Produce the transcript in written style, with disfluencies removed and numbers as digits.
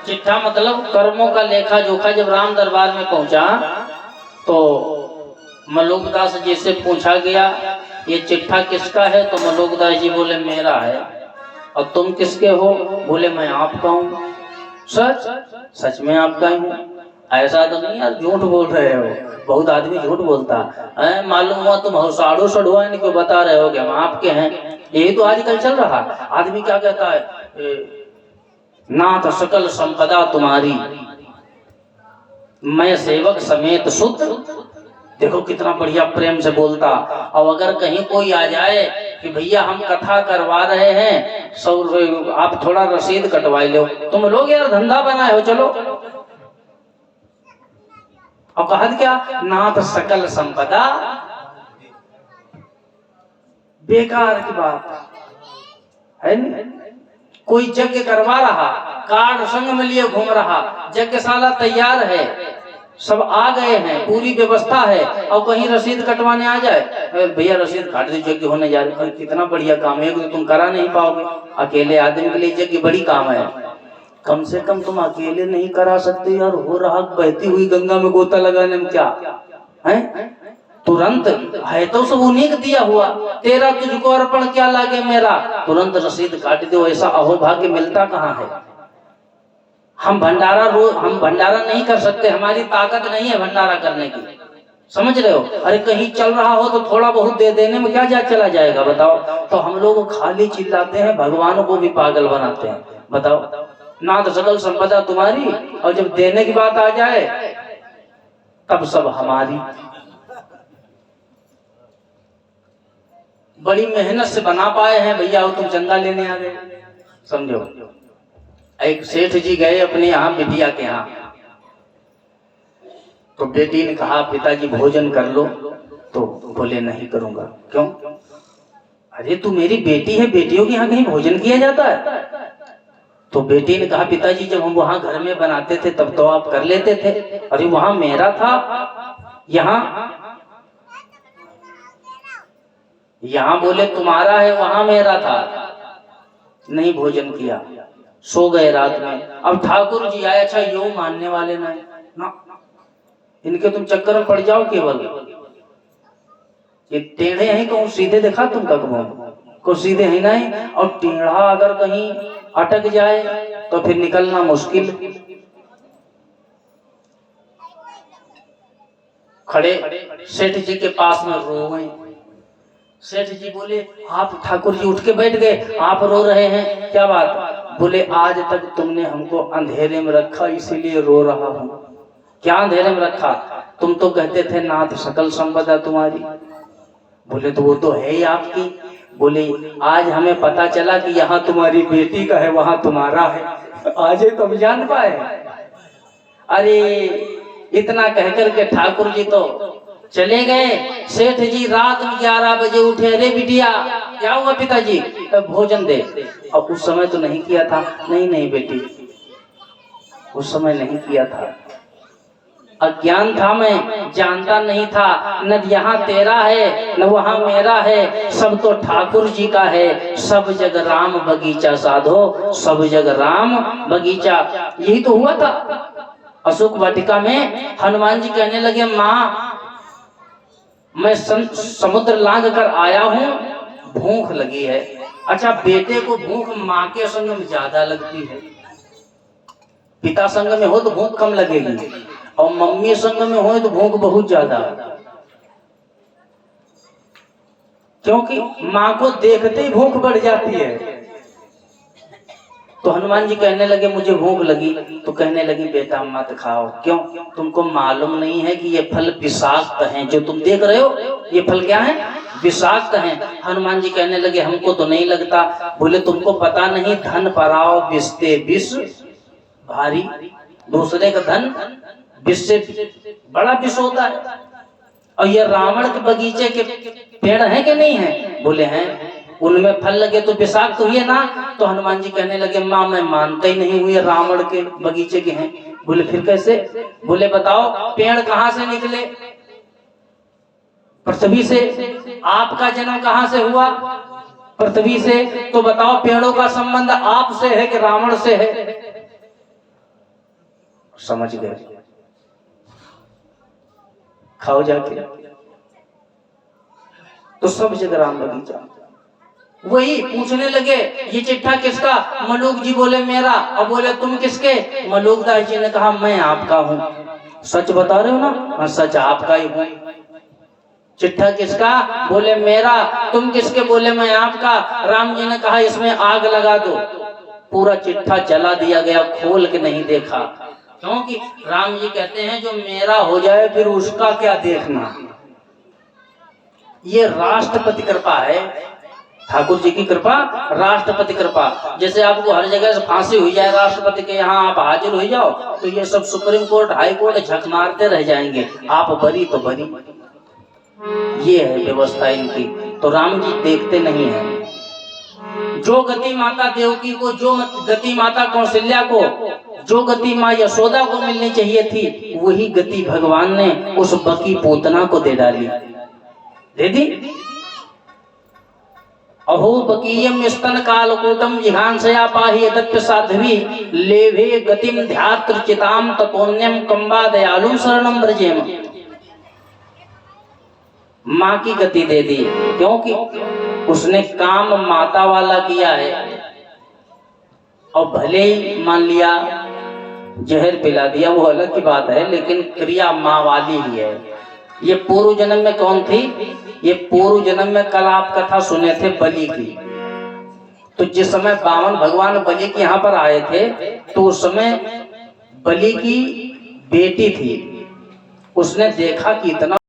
चिट्ठा मतलब कर्मों का लेखा जोखा। जब राम दरबार में पहुंचा तो मलोकदास जी से पूछा गया ये चिट्ठा किसका है? तो मलोकदास जी बोले मेरा है। और तुम किसके हो? बोले मैं आपका हूँ। सच? सच में आपका ही हूँ। ऐसा तो नहीं यार, झूठ बोल रहे हो। बहुत आदमी झूठ बोलता है। मालूम हुआ तुम साड़ू सड़ुआ इनको बता रहे हो कि हम आपके हैं। यही तो आजकल चल रहा। आदमी क्या कहता है, नाथ सकल संपदा तुम्हारी, मैं सेवक समेत शुद्ध। देखो कितना बढ़िया प्रेम से बोलता। और अगर कहीं कोई आ जाए कि भैया हम कथा करवा रहे हैं, 100 रुपये आप थोड़ा रसीद कटवाई लो, तुम लोग यार धंधा बनाए हो, चलो। और कहा क्या, नाथ सकल संपदा। बेकार की बात है नहीं। कोई यज्ञ करवा रहा, कार्ड संग में लिए घूम रहा, यज्ञशाला तैयार है, सब आ गए हैं, पूरी व्यवस्था है, और कहीं रसीद कटवाने आ जाए, भैया रसीद काट दीजिए, यज्ञ होने जा रही है। कितना बढ़िया काम है, तो तुम करा नहीं पाओगे। अकेले आदमी के लिए यज्ञ बड़ी काम है। कम से कम तुम अकेले नहीं करा सकते यार। हो रहा बहती हुई गंगा में गोता लगाने में क्या है? तुरंत है तो सब उन्हीं को दिया हुआ। तेरा तुझको अर्पण क्या लागे मेरा, तुरंत रसीद काट दो। ऐसा अहोभाग्य मिलता कहाँ है? हम भंडारा नहीं कर सकते, हमारी ताकत नहीं है भंडारा करने की, समझ रहे हो? अरे कहीं चल रहा हो तो थोड़ा बहुत दे देने में क्या चला जाएगा, बताओ। तो हम लोग खाली चिल्लाते हैं, भगवान को भी पागल बनाते हैं। बताओ, नाथ सकल संपदा तुम्हारी, और जब देने की बात आ जाए तब सब हमारी। बड़ी मेहनत से बना पाए हैं भैया, वो तुम चंदा लेने आ गए, समझो। एक सेठ जी गए अपने यहाँ बिटिया के यहाँ, तो बेटी ने कहा पिताजी भोजन कर लो, तो बोले नहीं करूंगा। क्यों? अरे तू मेरी बेटी है, बेटियों के यहाँ कहीं भोजन किया जाता है? तो बेटी ने कहा पिताजी जब हम वहां घर में बनाते थे तब तो आप कर लेते थे। अरे वहां मेरा था, यहाँ बोले तुम्हारा है, वहां मेरा था। नहीं भोजन किया, सो गए रात में। अब ठाकुर जी आए, अच्छा यूं मानने वाले ना, इनके तुम चक्कर में पड़ जाओ। केवल ये टेढ़े हैं, कहूँ सीधे देखा तुम को सीधे है नहीं। और टेढ़ा अगर कहीं अटक जाए तो फिर निकलना मुश्किल। खड़े सेठ जी के पास में रो गए। सेठ जी बोले आप, ठाकुर जी उठ के बैठ गए, आप रो रहे हैं, क्या बात? बोले आज तक तुमने हमको अंधेरे में रखा, इसीलिए रो रहा हूं। क्या अंधेरे में रखा? तुम तो कहते थे नाथ सकल संपदा तुम्हारी। बोले तो वो तो है ही आपकी। बोले आज हमें पता चला कि यहाँ तुम्हारी बेटी का है, वहां तुम्हारा है। आज तो हम जान पाए। अरे इतना कहकर के ठाकुर जी तो चले गए। सेठ जी रात में 11 बजे उठे, अरे बिटिया क्या हुआ पिताजी? भोजन दे। और उस समय तो नहीं किया था। नहीं बेटी, उस समय नहीं किया था, अज्ञान था, मैं जानता नहीं था। न यहाँ तेरा है न वहाँ मेरा है, सब तो ठाकुर जी का है। सब जग राम बगीचा साधो, सब जग राम बगीचा। यही तो हुआ था अशोक वाटिका में। हनुमान जी कहने लगे माँ मैं समुद्र लांघ कर आया हूँ, भूख लगी है। अच्छा बेटे को भूख माँ के संग में ज्यादा लगती है। पिता संग में हो तो भूख कम लगेगी, और मम्मी संग में हो तो भूख बहुत ज्यादा, क्योंकि माँ को देखते ही भूख बढ़ जाती है। तो हनुमान जी कहने लगे मुझे भूख लगी। तो कहने लगी बेटा मत खाओ। क्यों? तुमको मालूम नहीं है कि ये फल विषाक्त हैं, जो तुम देख रहे हो ये फल क्या है? विषाक्त हैं। हनुमान जी कहने लगे हमको तो नहीं लगता। बोले तुमको पता नहीं धन पराओ विषते विष भारी, दूसरे का धन विष से बड़ा विष होता है। और ये रावण के बगीचे के पेड़ हैं कि नहीं है? बोले हैं। उनमें फल लगे तो विषाक्त हुए ना। तो हनुमान जी कहने लगे माँ मैं मानते ही नहीं हुए रावण के बगीचे के हैं। बोले फिर कैसे? बोले बताओ पेड़ कहाँ से निकले? पृथ्वी से। आपका जन्म कहाँ से हुआ? पृथ्वी से। तो बताओ पेड़ों का संबंध आपसे है कि रावण से है? समझ गए, खाओ जाके। तो सब जगह राम बगीचा। वही पूछने लगे ये चिट्ठा किसका? मलूक जी बोले मेरा। और बोले तुम किसके? मलूक दास जी ने कहा मैं आपका हूँ। सच बता रहे हो ना? हाँ सच आपका ही हूँ। चिट्ठा किसका? बोले मेरा। तुम किसके? बोले मैं आपका। राम जी ने कहा इसमें आग लगा दो। पूरा चिट्ठा जला दिया गया, खोल के नहीं देखा, क्योंकि राम जी कहते हैं जो मेरा हो जाए फिर उसका क्या देखना। ये राष्ट्रपति कृपा है, ठाकुर जी की कृपा, राष्ट्रपति कृपा। जैसे आपको हर जगह से फांसी हुई जाए राष्ट्रपति के यहाँ आप हाजिर हो जाओ तो ये सब सुप्रीम कोर्ट हाई कोर्ट झक मारते रह जाएंगे, आप बरी तो बरी। ये है व्यवस्था इनकी। तो राम जी देखते नहीं है। जो गति माता देवकी को, जो गति माता कौशल्या को, जो गति माँ यशोदा को मिलनी चाहिए थी, वही गति भगवान ने उस बकी पूतना को दे डाली, दे दी। अहो बकीयम स्तन कालकूटम जिघांसया पाहि यदप्य साध्वी लेभे गतिम ध्यात्र चिताम तपोन्यम कंबा दयालु शरणम ब्रजेम। माँ की गति दे दी, क्योंकि उसने काम माता वाला किया है। और भले ही मान लिया जहर पिला दिया, वो अलग की बात है, लेकिन क्रिया माँ वाली ही है। ये पूर्व जन्म में कौन थी? ये पूर्व जन्म में कल आप कथा सुने थे बलि की। तो जिस समय बामन भगवान बलि के यहाँ पर आए थे तो उस समय बलि की बेटी थी। उसने देखा कि इतना